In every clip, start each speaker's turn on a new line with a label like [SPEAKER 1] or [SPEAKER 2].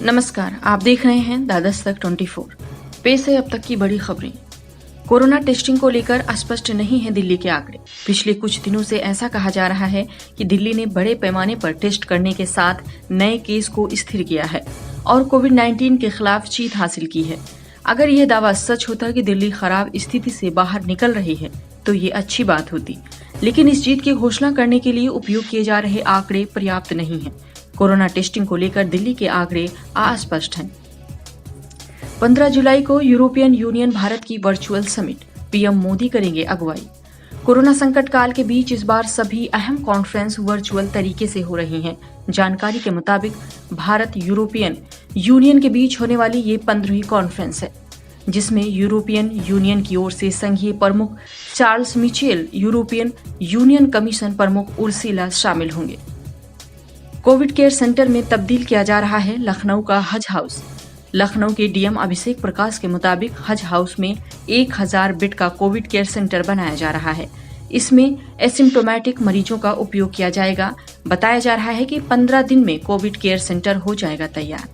[SPEAKER 1] नमस्कार, आप देख रहे हैं द दस्तक 24। पेश है अब तक की बड़ी खबरें। कोरोना टेस्टिंग को लेकर अस्पष्ट नहीं है दिल्ली के आंकड़े। पिछले कुछ दिनों से ऐसा कहा जा रहा है कि दिल्ली ने बड़े पैमाने पर टेस्ट करने के साथ नए केस को स्थिर किया है और कोविड-19 के खिलाफ जीत हासिल की है। अगर यह दावा सच होता कि दिल्ली खराब स्थिति से बाहर निकल रही है तो ये अच्छी बात होती, लेकिन इस जीत की घोषणा करने के लिए उपयोग किए जा रहे आंकड़े पर्याप्त नहीं है। कोरोना टेस्टिंग को लेकर दिल्ली के आंकड़े अस्पष्ट हैं। 15 जुलाई को यूरोपियन यूनियन भारत की वर्चुअल समिट, पीएम मोदी करेंगे अगुवाई। कोरोना संकट काल के बीच इस बार सभी अहम कॉन्फ्रेंस वर्चुअल तरीके से हो रही हैं। जानकारी के मुताबिक भारत यूरोपियन यूनियन के बीच होने वाली ये 15वीं कॉन्फ्रेंस है, जिसमें यूरोपियन यूनियन की ओर से संघीय प्रमुख Charles Mitchell, European union commission प्रमुख उर्सुला शामिल होंगे। कोविड केयर सेंटर में तब्दील किया जा रहा है लखनऊ का हज हाउस। लखनऊ के डीएम अभिषेक प्रकाश के मुताबिक हज हाउस में 1000 बेड का कोविड केयर सेंटर बनाया जा रहा है। इसमें एसिम्प्टोमेटिक मरीजों का उपयोग किया जाएगा। बताया जा रहा है कि 15 दिन में कोविड केयर सेंटर हो जाएगा तैयार।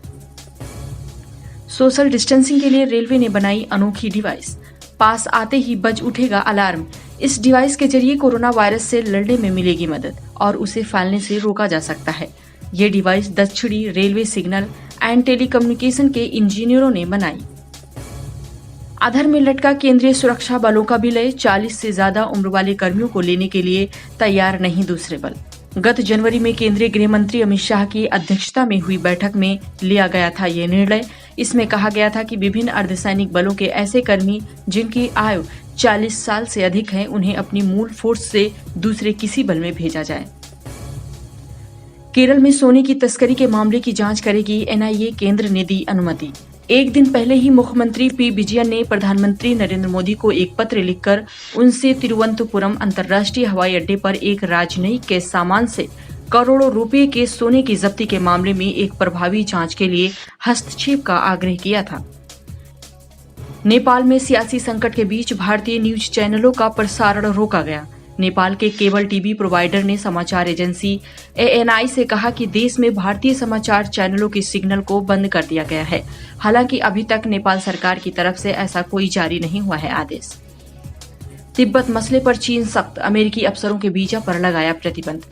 [SPEAKER 1] सोशल डिस्टेंसिंग के लिए रेलवे ने बनाई अनोखी डिवाइस। पास आते ही बज उठेगा अलार्म। इस डिवाइस के जरिए कोरोना वायरस से लड़ने में मिलेगी मदद और उसे फैलने से रोका जा सकता है। ये डिवाइस दक्षिणी रेलवे सिग्नल एंड टेलीकम्युनिकेशन के इंजीनियरों ने बनाई। अधर में लटका केंद्रीय सुरक्षा बलों का विलय। 40 से ज्यादा उम्र वाले कर्मियों को लेने के लिए तैयार नहीं दूसरे बल। गत जनवरी में केंद्रीय गृह मंत्री अमित शाह की अध्यक्षता में हुई बैठक में लिया गया था ये निर्णय। इसमें कहा गया था कि विभिन्न अर्धसैनिक बलों के ऐसे कर्मी जिनकी आयु 40 साल से अधिक है, उन्हें अपनी मूल फोर्स से दूसरे किसी बल में भेजा जाए। केरल में सोने की तस्करी के मामले की जांच करेगी एनआईए। केंद्र ने दी अनुमति। एक दिन पहले ही मुख्यमंत्री पी विजयन ने प्रधानमंत्री नरेंद्र मोदी को एक पत्र लिखकर उनसे तिरुवनंतपुरम अंतर्राष्ट्रीय हवाई अड्डे पर एक राजनयिक के सामान से करोड़ों रुपए के सोने की जब्ती के मामले में एक प्रभावी जांच के लिए हस्तक्षेप का आग्रह किया था। नेपाल में सियासी संकट के बीच भारतीय न्यूज चैनलों का प्रसारण रोका गया। नेपाल के केबल टीवी प्रोवाइडर ने समाचार एजेंसी एएनआई से कहा कि देश में भारतीय समाचार चैनलों के सिग्नल को बंद कर दिया गया है। हालांकि अभी तक नेपाल सरकार की तरफ से ऐसा कोई जारी नहीं हुआ है आदेश। तिब्बत मसले पर चीन सख्त। अमेरिकी अफसरों के वीजा पर लगाया प्रतिबंध।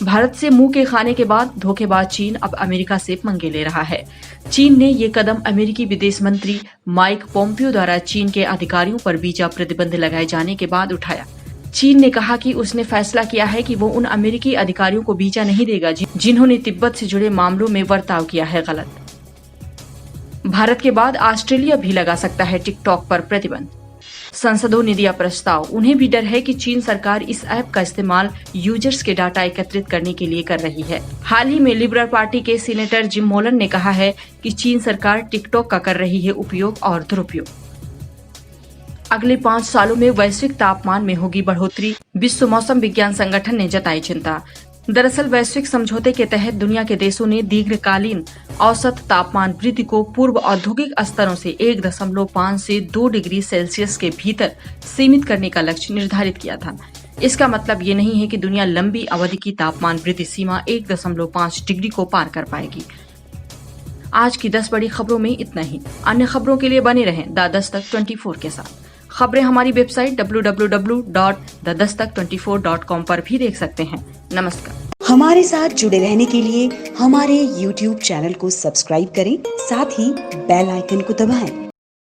[SPEAKER 1] भारत से मुंह के खाने के बाद धोखेबाज चीन अब अमेरिका से पंगे ले रहा है। चीन ने ये कदम अमेरिकी विदेश मंत्री माइक पोम्पियो द्वारा चीन के अधिकारियों पर वीजा प्रतिबंध लगाए जाने के बाद उठाया। चीन ने कहा कि उसने फैसला किया है कि वो उन अमेरिकी अधिकारियों को वीजा नहीं देगा जिन्होंने तिब्बत से जुड़े मामलों में बर्ताव किया है गलत। भारत के बाद ऑस्ट्रेलिया भी लगा सकता है टिकटॉक पर प्रतिबंध। संसदों ने दिया प्रस्ताव। उन्हें भी डर है कि चीन सरकार इस ऐप का इस्तेमाल यूजर्स के डाटा एकत्रित करने के लिए कर रही है। हाल ही में लिबरल पार्टी के सीनेटर जिम मोलन ने कहा है कि चीन सरकार टिकटॉक का कर रही है उपयोग और दुरुपयोग। अगले 5 सालों में वैश्विक तापमान में होगी बढ़ोतरी। विश्व मौसम विज्ञान संगठन ने जताई चिंता। दरअसल वैश्विक समझौते के तहत दुनिया के देशों ने दीर्घकालीन औसत तापमान वृद्धि को पूर्व औद्योगिक स्तरों से 1.5 से 2 डिग्री सेल्सियस के भीतर सीमित करने का लक्ष्य निर्धारित किया था। इसका मतलब ये नहीं है कि दुनिया लंबी अवधि की तापमान वृद्धि सीमा 1.5 डिग्री को पार कर पाएगी। आज की 10 बड़ी खबरों में इतना ही। अन्य खबरों के लिए बने रहें द दस्तक 24 के साथ। खबरें हमारी वेबसाइट www.thedastak24.com पर भी देख सकते हैं। नमस्कार।
[SPEAKER 2] हमारे साथ जुड़े रहने के लिए हमारे YouTube चैनल को सब्सक्राइब करें, साथ ही बेल आइकन को दबाएं।